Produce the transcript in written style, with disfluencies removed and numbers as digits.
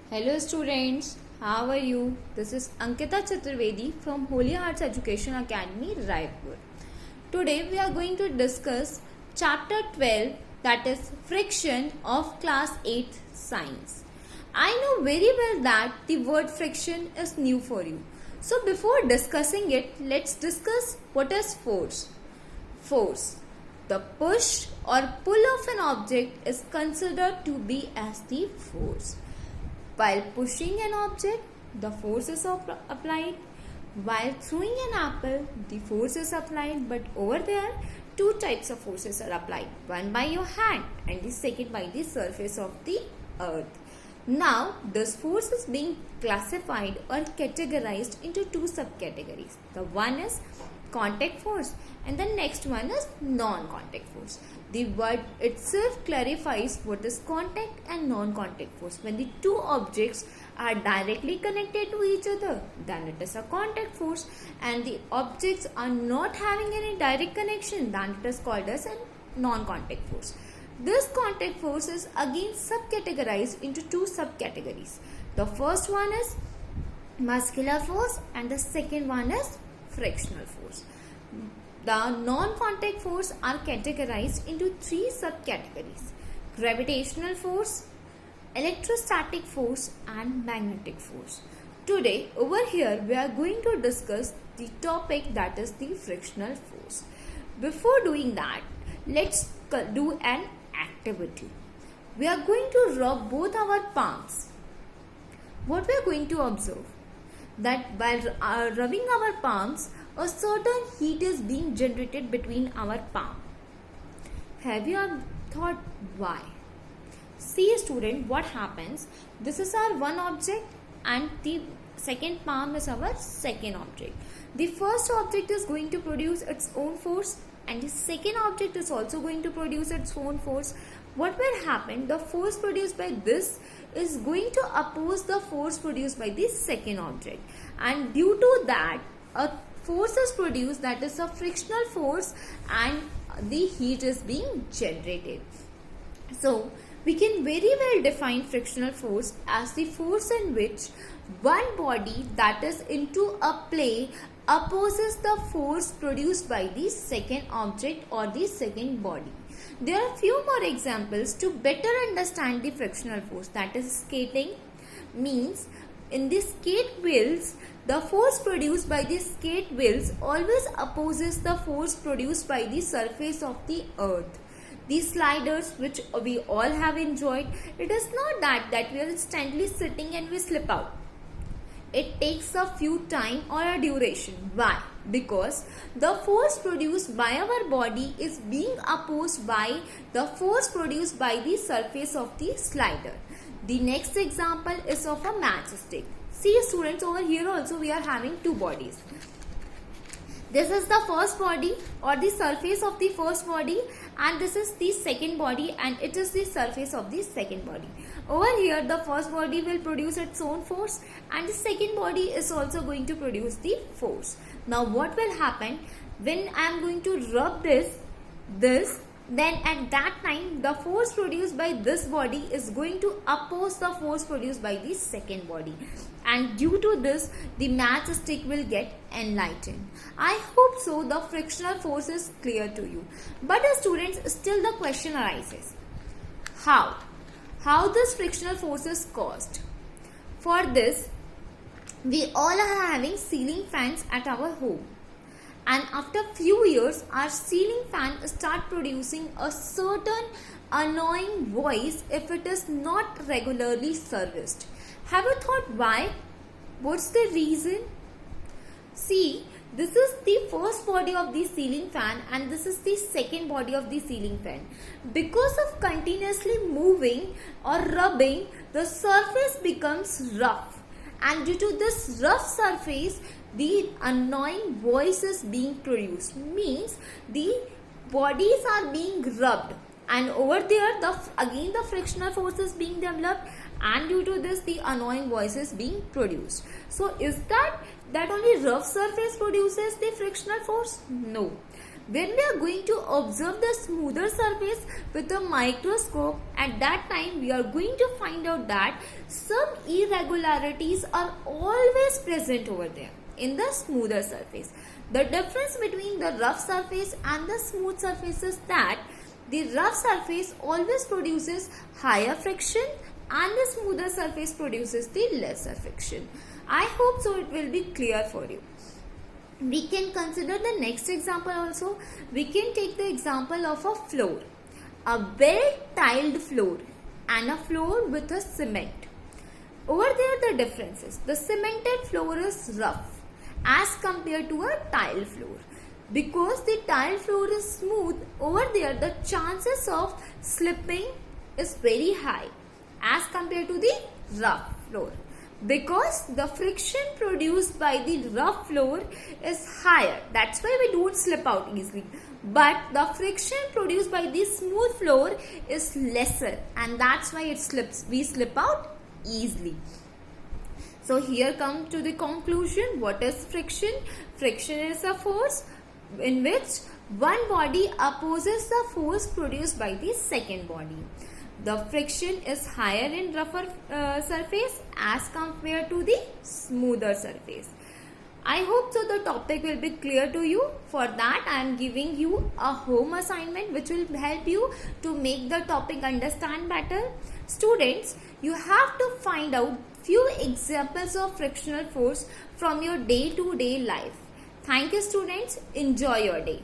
Hello students, how are you? This is Ankita Chaturvedi from Holy Hearts Education Academy, Raipur. Today we are going to discuss chapter 12, that is friction of class 8 science. I know very well that the word friction is new for you. So before discussing it, let's discuss what is force. Force. The push or pull of an object is considered to be as the force. While pushing an object, the force is applied. While throwing an apple, the force is applied. But over there, two types of forces are applied. One by your hand and the second by the surface of the earth. Now, this force is being classified or categorized into two subcategories. The one is contact force and the next one is non-contact force. The word itself clarifies what is contact and non-contact force. When the two objects are directly connected to each other, then it is a contact force, and the objects are not having any direct connection, then it is called as a non-contact force. This contact force is again subcategorized into two subcategories. The first one is muscular force and the second one is frictional force. The non-contact force are categorized into three subcategories: gravitational force, electrostatic force and magnetic force. Today over here we are going to discuss the topic that is the frictional force. Before doing that, let's do an activity. We are going to rub both our palms. What we are going to observe? That while rubbing our palms, a certain heat is being generated between our palm. Have you thought why? See student, what happens? This is our one object and the second palm is our second object. The first object is going to produce its own force and the second object is also going to produce its own force. What will happen? The force produced by this is going to oppose the force produced by the second object, and due to that a force is produced, that is a frictional force, and the heat is being generated. So we can very well define frictional force as the force in which one body that is into a play opposes the force produced by the second object or the second body. There are few more examples to better understand the frictional force. That is, skating means in the skate wheels, the force produced by the skate wheels always opposes the force produced by the surface of the earth. These sliders which we all have enjoyed, it is not that we are instantly sitting and we slip out. It takes a few time or a duration. Why? Because the force produced by our body is being opposed by the force produced by the surface of the slider. The next example is of a matchstick. See students, over here also we are having two bodies. This is the first body or the surface of the first body, and this is the second body and it is the surface of the second body. Over here the first body will produce its own force and the second body is also going to produce the force. Now what will happen when I am going to rub this, then at that time the force produced by this body is going to oppose the force produced by the second body, and due to this the matchstick will get enlightened. I hope so the frictional force is clear to you. But students, still the question arises, how this frictional force is caused? For this, we all are having ceiling fans at our home, and after few years our ceiling fan start producing a certain annoying voice if it is not regularly serviced. Have you thought why? What's the reason? See, this is the first body of the ceiling fan and this is the second body of the ceiling fan. Because of continuously moving or rubbing, the surface becomes rough, and due to this rough surface the annoying voice is being produced. Means the bodies are being rubbed, and over there again the frictional force is being developed, and due to this the annoying voice is being produced. So is that only rough surface produces the frictional force? No. When we are going to observe the smoother surface with a microscope, at that time we are going to find out that some irregularities are always present over there in the smoother surface. The difference between the rough surface and the smooth surface is that the rough surface always produces higher friction and the smoother surface produces the lesser friction. I hope so it will be clear for you. We can consider the next example also. We can take the example of a floor. A well-tiled floor and a floor with a cement. Over there the difference is the cemented floor is rough as compared to a tile floor. Because the tile floor is smooth, over there the chances of slipping is very high as compared to the rough floor. Because the friction produced by the rough floor is higher, that's why we don't slip out easily. But the friction produced by the smooth floor is lesser, and that's why we slip out easily. So here come to the conclusion. What is friction? Friction is a force in which one body opposes the force produced by the second body. The friction is higher in rougher surface as compared to the smoother surface. I hope so the topic will be clear to you. For that I am giving you a home assignment which will help you to make the topic understand better. Students, you have to find out few examples of frictional force from your day-to-day life. Thank you students. Enjoy your day.